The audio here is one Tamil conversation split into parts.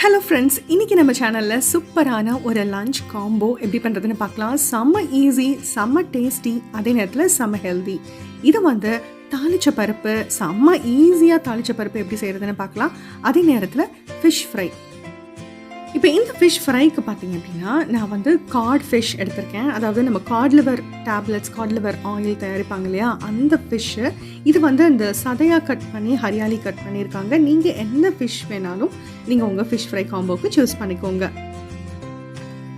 ஹலோ ஃப்ரெண்ட்ஸ், இன்றைக்கி நம்ம சேனலில் சூப்பரான ஒரு லஞ்ச் காம்போ எப்படி பண்ணுறதுன்னு பார்க்கலாம். செம்ம ஈஸி, செம்ம டேஸ்டி, அதே நேரத்தில் செம்ம ஹெல்தி. இது தாளிச்ச பருப்பு, செம்ம ஈஸியாக தாளிச்ச பருப்பு எப்படி செய்கிறதுன்னு பார்க்கலாம். அதே நேரத்தில் ஃபிஷ் ஃப்ரை. இப்போ இந்த ஃபிஷ் ஃப்ரைக்கு பார்த்தீங்க அப்படின்னா நான் காட் ஃபிஷ் எடுத்திருக்கேன். அதாவது நம்ம God liver tablets, God liver oil தயாரிப்பாங்க இல்லையா, அந்த ஃபிஷ்ஷு. இது இந்த சதையாக கட் பண்ணி ஹரியாலி கட் பண்ணியிருக்காங்க. நீங்கள் என்ன ஃபிஷ் வேணாலும் நீங்கள் உங்கள் ஃபிஷ் ஃப்ரை காம்போவுக்கு சூஸ் பண்ணிக்கோங்க.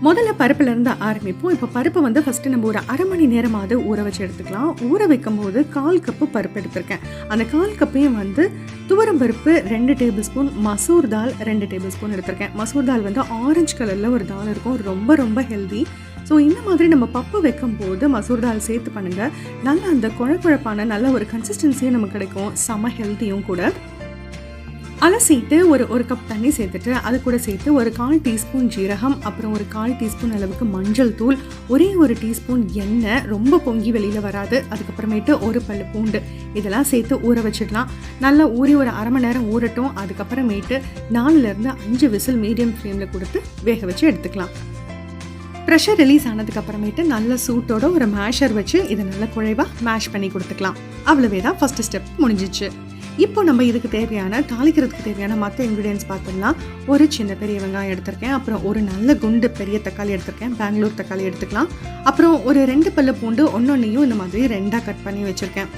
முதல்ல பருப்புலேருந்து ஆரம்பிப்போம். இப்போ பருப்பை ஃபஸ்ட்டு நம்ம ஒரு அரை மணி நேரமாவது ஊற வச்சு எடுத்துக்கலாம். ஊற வைக்கும் போது 1/4 கப்பு பருப்பு எடுத்திருக்கேன். அந்த 1/4 கப்பையும் துவரம் பருப்பு 2 table spoon, masoor dal 2 table spoon எடுத்திருக்கேன். மசூர் தால் ஆரஞ்சு கலரில் ஒரு தால் இருக்கும், ரொம்ப ரொம்ப ஹெல்தி. ஸோ இந்த மாதிரி நம்ம பப்பு வைக்கும் போது மசூர் தால் சேர்த்து பண்ணுங்கள். நல்ல அந்த குழப்பான நல்ல ஒரு கன்சிஸ்டன்சியும் நமக்கு கிடைக்கும், செம ஹெல்த்தியும் கூட. அலசிட்டு ஒரு கப் தண்ணி சேர்த்துட்டு அது கூட சேர்த்து ஒரு 1/4 டீஸ்பூன் ஜீரகம், அப்புறம் ஒரு 1/4 டீஸ்பூன் அளவுக்கு மஞ்சள் தூள், ஒரு டீஸ்பூன் எண்ணெய், ரொம்ப பொங்கி வெளியில் வராது, அதுக்கப்புறமேட்டு ஒரு பல்லு பூண்டு, இதெல்லாம் சேர்த்து ஊற வச்சிடலாம். நல்லா ஊறி ஒரு அரை மணி நேரம் ஊறட்டும். அதுக்கப்புறமேட்டு 4லேருந்து 5 விசில் மீடியம் ஃப்ளேமில் கொடுத்து வேக வச்சு எடுத்துக்கலாம். ப்ரெஷர் ரிலீஸ் ஆனதுக்கப்புறமேட்டு நல்ல சூட்டோட ஒரு மேஷர் வச்சு இதை நல்லா குழைவாக மேஷ் பண்ணி கொடுத்துக்கலாம். அவ்வளவே தான் ஃபஸ்ட்டு ஸ்டெப் முடிஞ்சிச்சு. இப்போ நம்ம இதுக்கு தாளிக்கிறதுக்கு தேவையான மற்ற இன்க்ரீடியன்ஸ் பார்த்தோம்னா, ஒரு சின்ன பெரிய வெங்காயம் எடுத்திருக்கேன், அப்புறம் ஒரு நல்ல குண்டு பெரிய தக்காளி எடுத்திருக்கேன், பெங்களூர் தக்காளி எடுத்துக்கலாம், அப்புறம் ஒரு 2 பல்லு பூண்டு ஒன்னொன்னையும் இந்த மாதிரி 2ஆக கட் பண்ணி வச்சுருக்கேன்.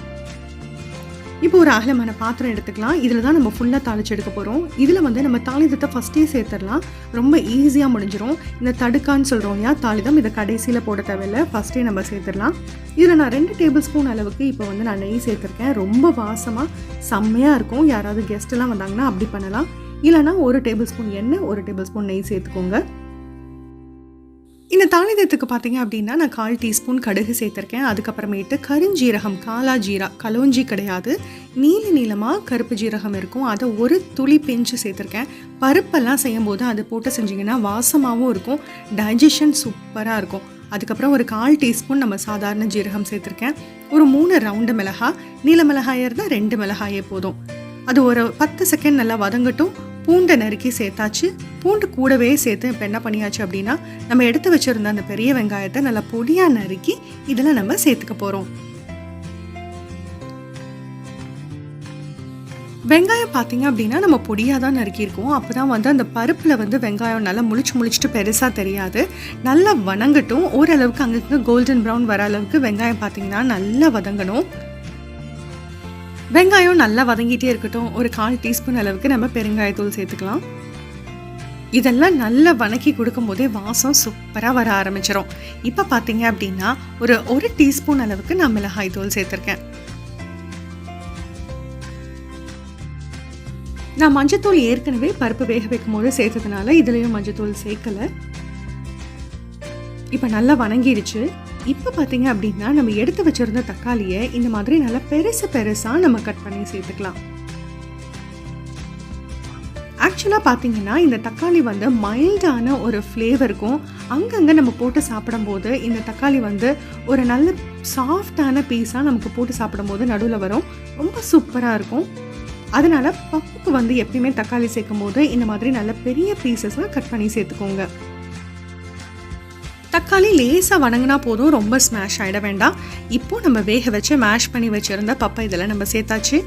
இப்போ ஒரு அகலமான பாத்திரம் எடுத்துக்கலாம். இதில் தான் நம்ம ஃபுல்லாக தாளிச்சு எடுக்க போகிறோம். இதில் நம்ம தாளிதத்தை ஃபஸ்ட்டே சேர்த்துடலாம், ரொம்ப ஈஸியாக முடிஞ்சிடும். இந்த தடுக்கான்னு சொல்கிறோம் இல்லையா தாளிதம், இதை கடைசியில் போட தேவையில்லை, ஃபஸ்ட்டே நம்ம சேர்த்துடலாம். இதில் நான் 2 டேபிள் ஸ்பூன் அளவுக்கு இப்போ நான் நெய் சேர்த்துருக்கேன். ரொம்ப வாசமாக செம்மையாக இருக்கும். யாராவது கெஸ்ட்டெல்லாம் வந்தாங்கன்னா அப்படி பண்ணலாம். இல்லைனா 1 டேபிள் ஸ்பூன் எண்ணெய், 1 டேபிள் ஸ்பூன் நெய் சேர்த்துக்கோங்க. இந்த தாளிதத்துக்கு பார்த்தீங்க அப்படின்னா நான் 1/4 டீஸ்பூன் கடுகு சேர்த்துருக்கேன். அதுக்கப்புறமேட்டு கருஞ்சீரகம், காலா ஜீரா, கலோஞ்சி கிடையாது, நீளமாக கருப்பு ஜீரகம் இருக்கும், அதை ஒரு துளி பிஞ்சு சேர்த்துருக்கேன். பருப்பெல்லாம் செய்யும் போது அது போட்டு செஞ்சிங்கன்னா வாசமாகவும் இருக்கும், டைஜஷன் சூப்பராக இருக்கும். அதுக்கப்புறம் ஒரு 1/4 டீஸ்பூன் நம்ம சாதாரண ஜீரகம் சேர்த்துருக்கேன். ஒரு 3 ரவுண்டு மிளகாய், நீல மிளகாயாக இருந்தால் 2 மிளகாயே போதும். அது ஒரு 10 செகண்ட் நல்லா வதங்கட்டும். பூண்டை நறுக்கி சேர்த்தாச்சு. பூண்டு கூடவே சேர்த்து இப்போ என்ன பண்ணியாச்சு அப்படின்னா, நம்ம எடுத்து வச்சுருந்த அந்த பெரிய வெங்காயத்தை நல்லா பொடியாக நறுக்கி இதில் நம்ம சேர்த்துக்க போகிறோம். வெங்காயம் பார்த்தீங்க அப்படின்னா நம்ம பொடியாக தான் நறுக்கியிருக்கோம். அப்போ தான் அந்த பருப்பில் வெங்காயம் நல்லா முழிச்சுட்டு பெருசாக தெரியாது. நல்லா வதங்கட்டும். ஓரளவுக்கு அங்கே கோல்டன் ப்ரௌன் வர அளவுக்கு வெங்காயம் பார்த்தீங்கன்னா நல்லா வதங்கணும். வெங்காயம் நல்லா வதங்கிட்டே இருக்கட்டும். ஒரு 1/4 டீஸ்பூன் அளவுக்கு நம்ம பெருங்காயத்தூள் சேர்த்துக்கலாம். இதெல்லாம் நல்லா வதக்கி கொடுக்கும் போதே வாசம் சூப்பராக வர ஆரம்பிச்சிடும். இப்போ பார்த்தீங்க அப்படின்னா ஒரு டீஸ்பூன் அளவுக்கு நான் மிளகாய் தூள் சேர்த்துருக்கேன். நான் மஞ்சத்தூள் ஏற்கனவே பருப்பு வேக வைக்கும் போது சேர்த்ததுனால இதுலேயும் மஞ்சத்தூள் சேர்க்கலை. இப்போ நல்லா வதங்கிடுச்சு. இப்போ பார்த்தீங்க அப்படின்னா நம்ம எடுத்து வச்சிருந்த தக்காளியை இந்த மாதிரி நல்லா பெருசாக நம்ம கட் பண்ணி சேர்த்துக்கலாம். ஆக்சுவலாக பார்த்தீங்கன்னா இந்த தக்காளி மைல்டான ஒரு ஃப்ளேவருக்கும், அங்கங்கே நம்ம போட்டு சாப்பிடும்போது இந்த தக்காளி ஒரு நல்ல சாஃப்டான பீஸாக நமக்கு போட்டு சாப்பிடும்போது நடுவில் வரும், ரொம்ப சூப்பராக இருக்கும். அதனால் பப்புக்கு எப்பயுமே தக்காளி சேர்க்கும் போது இந்த மாதிரி நல்ல பெரிய பீசஸாக கட் பண்ணி சேர்த்துக்கோங்க. தக்காளி லேசாக வதங்கினா போதும், ரொம்ப ஸ்மாஷ் ஆகிட வேண்டாம். இப்போது நம்ம வேக வச்சு மேஷ் பண்ணி வச்சுருந்த பப்பை இதெல்லாம் நம்ம சேர்த்தாச்சு.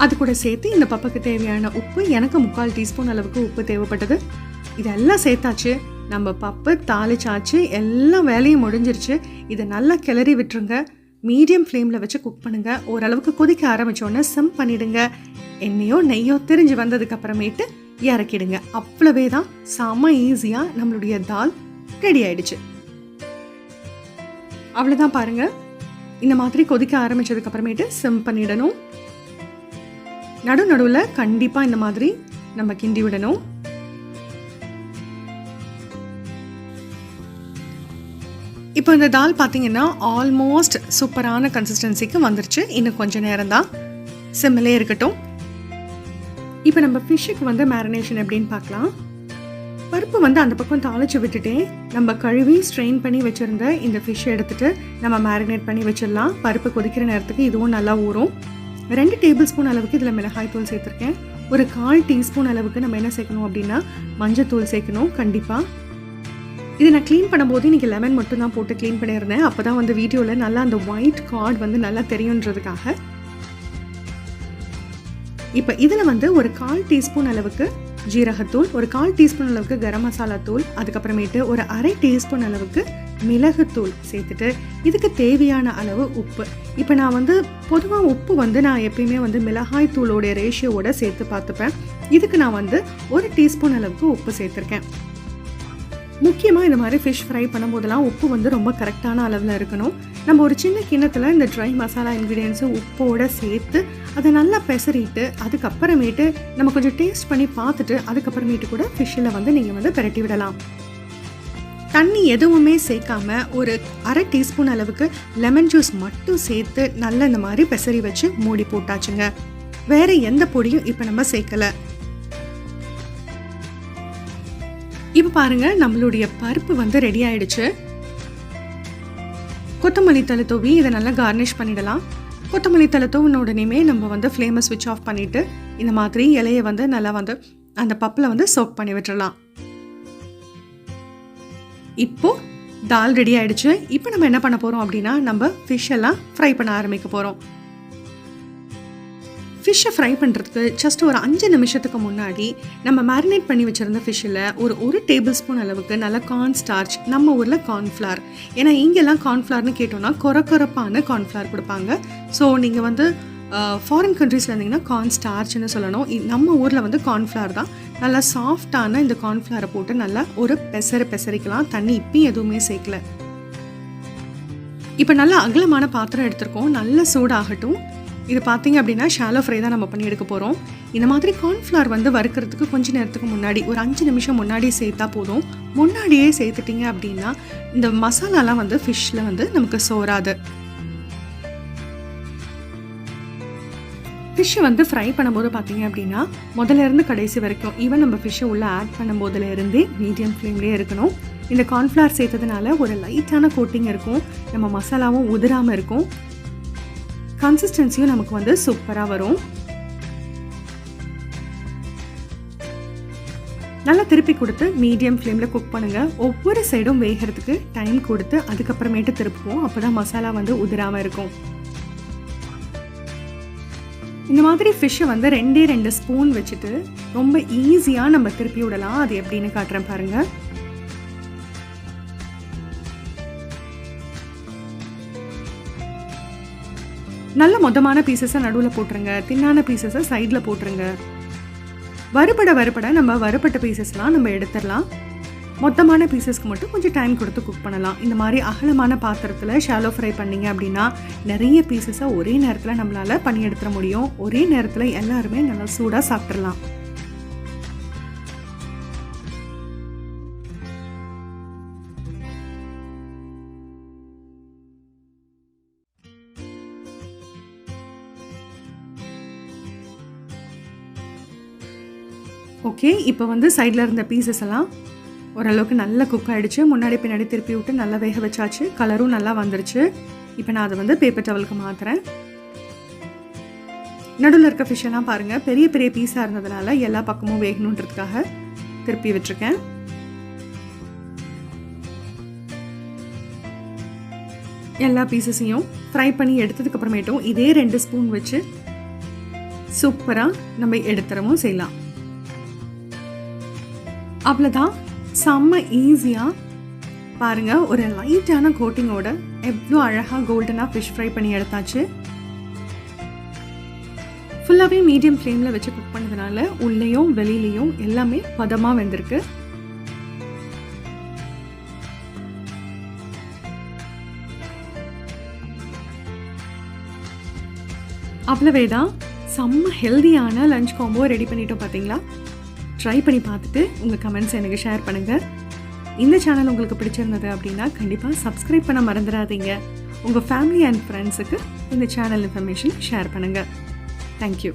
அது கூட சேர்த்து இந்த பப்புக்கு தேவையான உப்பு, எனக்கு 3/4 டீஸ்பூன் அளவுக்கு உப்பு தேவைப்பட்டது. இதெல்லாம் சேர்த்தாச்சு. நம்ம பப்பு தாளிச்சாச்சு, எல்லா வேலையும் முடிஞ்சிருச்சு. இதை நல்லா கிளறி விட்டுருங்க. மீடியம் ஃப்ளேமில் வச்சு குக் பண்ணுங்கள். ஓரளவுக்கு கொதிக்க ஆரம்பித்தோன்னே சிம் பண்ணிவிடுங்க. எண்ணெயோ நெய்யோ திரிஞ்சு வந்ததுக்கப்புறமேட்டு இறக்கிடுங்க. அவ்வளவே தான், செம்ம ஈஸியாக நம்மளுடைய தால் ரெடி ஆயிடுச்சு. அவ்வளோதான் பாருங்கள். இந்த மாதிரி கொதிக்க ஆரம்பித்ததுக்கப்புறமேட்டு சிம் பண்ணிடணும். நடுவில் கண்டிப்பாக இந்த மாதிரி நம்ம கிண்டி விடணும். இப்போ இந்த தால் பார்த்தீங்கன்னா ஆல்மோஸ்ட் சூப்பரான கன்சிஸ்டன்சிக்கு வந்துருச்சு. இன்னும் கொஞ்சம் நேரம் தான், சிம்மிலே இருக்கட்டும். இப்போ நம்ம ஃபிஷ்ஷுக்கு மேரினேஷன் எப்படின்னு பார்க்கலாம். பருப்பு அந்த பக்கம் தாளித்து விட்டுட்டே நம்ம கழுவி ஸ்ட்ரெயின் பண்ணி வச்சுருந்த இந்த ஃபிஷ்ஷை எடுத்துகிட்டு நம்ம மேரினேட் பண்ணி வச்சிடலாம். பருப்பு கொதிக்கிற நேரத்துக்கு இதுவும் நல்லா ஊறும். 2 டேபிள் ஸ்பூன் அளவுக்கு இதில் மிளகாய் தூள் சேர்த்துருக்கேன். ஒரு 1/4 டீஸ்பூன் அளவுக்கு நம்ம என்ன சேர்க்கணும் அப்படின்னா மஞ்சத்தூள் சேர்க்கணும் கண்டிப்பாக. இது நான் க்ளீன் பண்ணும்போது இன்றைக்கி லெமன் மட்டும் தான் போட்டு க்ளீன் பண்ணியிருந்தேன். அப்போ தான் வந்து வீடியோவில் நல்லா அந்த ஒயிட் கார்ட் வந்து நல்லா தெரியுன்றதுக்காக. இப்போ இதில் வந்து ஒரு 1/4 டீஸ்பூன் அளவுக்கு ஜீரகத்தூள், ஒரு 1/4 டீஸ்பூன் அளவுக்கு கரம் மசாலா தூள், அதுக்கப்புறமேட்டு ஒரு 1/2 டீஸ்பூன் அளவுக்கு மிளகுத்தூள் சேர்த்துட்டு இதுக்கு தேவையான அளவு உப்பு. இப்போ நான் வந்து பொதுவாக உப்பு வந்து நான் எப்பயுமே வந்து மிளகாய் தூளோடைய ரேஷியோவோட சேர்த்து பார்த்துப்பேன். இதுக்கு நான் வந்து 1 டீஸ்பூன் அளவுக்கு உப்பு சேர்த்துருக்கேன். முக்கியமாக இந்த மாதிரி ஃபிஷ் ஃப்ரை பண்ணும்போதெல்லாம் உப்பு வந்து ரொம்ப கரெக்டான அளவில் இருக்கணும். நம்ம ஒரு சின்ன கிண்ணத்தில் இந்த ட்ரை மசாலா இன்க்ரீடியன்ஸை உப்போடு சேர்த்து அதை நல்லா பெசரிட்டு அதுக்கப்புறமேட்டு நம்ம கொஞ்சம் டேஸ்ட் பண்ணி பார்த்துட்டு அதுக்கப்புறமேட்டு கூட ஃபிஷ்ஷில் வந்து நீங்கள் வந்து பிரட்டி விடலாம். தண்ணி எதுவுமே சேர்க்காம ஒரு 1/2 டீஸ்பூன் அளவுக்கு லெமன் ஜூஸ் மட்டும் சேர்த்து நல்லா இந்த மாதிரி பெசரி வச்சு மூடி போட்டாச்சுங்க. வேறு எந்த பொடியும் இப்போ நம்ம சேர்க்கலை. இப்போ பாருங்கள், நம்மளுடைய பருப்பு வந்து ரெடி ஆயிடுச்சு. கொத்தமல்லி தழை தூவி இதை நல்லா கார்னிஷ் பண்ணிடலாம். கொத்தமல்லி தழை தூவின உடனேயுமே நம்ம வந்து ஃப்ளேமை ஸ்விட்ச் ஆஃப் பண்ணிவிட்டு இந்த மாதிரி இலையை வந்து நல்லா வந்து அந்த பப்பில் வந்து சோக் பண்ணி விட்டுடலாம். இப்போது தால் ரெடி ஆயிடுச்சு. இப்போ நம்ம என்ன பண்ண போகிறோம் அப்படின்னா நம்ம ஃபிஷ் எல்லாம் ஃப்ரை பண்ண ஆரம்பிக்க போகிறோம். ஃபிஷ்ஷை ஃப்ரை பண்ணுறதுக்கு ஜஸ்ட் ஒரு 5 நிமிஷத்துக்கு முன்னாடி நம்ம மேரினேட் பண்ணி வச்சுருந்த ஃபிஷ்ஷில் ஒரு டேபிள் ஸ்பூன் அளவுக்கு நல்லா கார்ன் ஸ்டார்ச், நம்ம ஊரில் கார்ன்ஃப்ளவர், ஏன்னா இங்கெல்லாம் கார்ன்ஃப்ளவர்னு கேட்டோன்னா கொரப்பான கார்ன்ஃப்ளவர் கொடுப்பாங்க. ஸோ நீங்கள் வந்து ஃபாரின் கண்ட்ரீஸில் இருந்தீங்கன்னா கார்ன் ஸ்டார்ச்னு சொல்லணும். நம்ம ஊரில் வந்து கார்ன்ஃப்ளவர் தான். நல்லா சாஃப்டான இந்த கார்ன்ஃப்ளவரை போட்டு நல்லா ஒரு பெசரிக்கலாம். தண்ணி இப்பயும் எதுவுமே சேர்க்கல. இப்போ நல்லா அகலமான பாத்திரம் எடுத்துருக்கோம். நல்லா சூடாகட்டும். இது பார்த்தீங்க அப்படின்னா ஷாலோ ஃப்ரை தான் நம்ம பண்ணி எடுக்க போகிறோம். இந்த மாதிரி கார்ன்ஃப்ளவர் வந்து வறுக்கிறதுக்கு கொஞ்சம் நேரத்துக்கு முன்னாடி ஒரு 5 நிமிஷம் முன்னாடி சேர்த்தா போதும். முன்னாடியே சேர்த்துட்டிங்க அப்படின்னா இந்த மசாலாலாம் வந்து ஃபிஷ்ஷில் வந்து நமக்கு சோறாது. ஃபிஷ்ஷை வந்து ஃப்ரை பண்ணும்போது பார்த்தீங்க அப்படின்னா முதல்ல இருந்து கடைசி வரைக்கும் ஈவன் நம்ம ஃபிஷ்ஷை உள்ளே ஆட் பண்ணும்போதுல இருந்தே மீடியம் ஃப்ளேம்லேயே இருக்கணும். இந்த கார்ன்ஃப்ளவர் சேர்த்ததுனால ஒரு லைட்டான கோட்டிங் இருக்கும். நம்ம மசாலாவும் உதிராமல் இருக்கும். கன்சிஸ்டன்சியும் நமக்கு வந்து சூப்பராக வரும். நல்லா திருப்பி கொடுத்து மீடியம் ஃப்ளேமில் குக் பண்ணுங்கள். ஒவ்வொரு சைடும் வேகிறதுக்கு டைம் கொடுத்து அதுக்கப்புறமேட்டு திருப்புவோம். அப்போ தான் மசாலா வந்து உதிராமல் இருக்கும். இந்த மாதிரி ஃபிஷ்ஷை வந்து 2 ஸ்பூன் வச்சுட்டு ரொம்ப ஈஸியாக நம்ம திருப்பி விடலாம். அது எப்படின்னு காட்டுறேன் பாருங்கள். நல்ல மொத்தமான பீசஸை நடுவில் போட்டுருங்க. தின்னான பீசஸை சைடில் போட்டுருங்க. வறுபட நம்ம வறுபட்ட பீசஸ்லாம் நம்ம எடுத்துடலாம். மொத்தமான பீசஸ்க்கு மட்டும் கொஞ்சம் டைம் கொடுத்து குக் பண்ணலாம். இந்த மாதிரி அகலமான பாத்திரத்தில் ஷாலோ ஃப்ரை பண்ணிங்க அப்படின்னா நிறைய பீசஸை ஒரே நேரத்தில் நம்மளால் பண்ணி எடுத்துட முடியும். ஒரே நேரத்தில் எல்லாருமே நல்லா சூடாக சாப்பிட்றலாம். ஓகே, இப்போ வந்து சைடில் இருந்த பீசஸ் எல்லாம் ஓரளவுக்கு நல்லா குக் ஆகிடுச்சு. முன்னாடி பின்னாடி திருப்பி விட்டு நல்லா வேக வச்சாச்சு. கலரும் நல்லா வந்துருச்சு. இப்போ நான் அதை வந்து பேப்பர் டவலுக்கு மாற்றுறேன். நடுவில் இருக்க ஃபிஷ் எல்லாம் பாருங்கள், பெரிய பெரிய பீஸாக இருந்ததுனால எல்லா பக்கமும் வேகணுன்றதுக்காக திருப்பி விட்டுருக்கேன். எல்லா பீசஸையும் ஃப்ரை பண்ணி எடுத்ததுக்கப்புறமேட்டும் இதே 2 ஸ்பூன் வச்சு சூப்பராக நம்ம எடுத்துறவும் செய்யலாம். அவ்வளோதான், செம்ம ஈஸியாக பாருங்கள். ஒரு லைட்டான கோட்டிங்கோட எவ்வளோ அழகாக கோல்டனாக ஃபிஷ் ஃப்ரை பண்ணி எடுத்தாச்சு. ஃபுல்லாகவே மீடியம் ஃப்ளேமில் வச்சு குக் பண்ணதுனால உள்ளேயும் வெளியிலையும் எல்லாமே பதமாக வெந்திருக்கு. அவ்வளவே தான், செம்ம ஹெல்தியான லஞ்ச் காம்போ ரெடி பண்ணிட்டோம். பார்த்தீங்களா? ட்ரை பண்ணி பார்த்துட்டு உங்கள் கமெண்ட்ஸ் எனக்கு ஷேர் பண்ணுங்கள். இந்த சேனல் உங்களுக்கு பிடிச்சிருந்தது அப்படின்னா கண்டிப்பாக சப்ஸ்கிரைப் பண்ண மறந்துடாதீங்க. உங்கள் ஃபேமிலி அண்ட் ஃப்ரெண்ட்ஸுக்கு இந்த சேனல் இன்ஃபர்மேஷன் ஷேர் பண்ணுங்கள். தேங்க்யூ.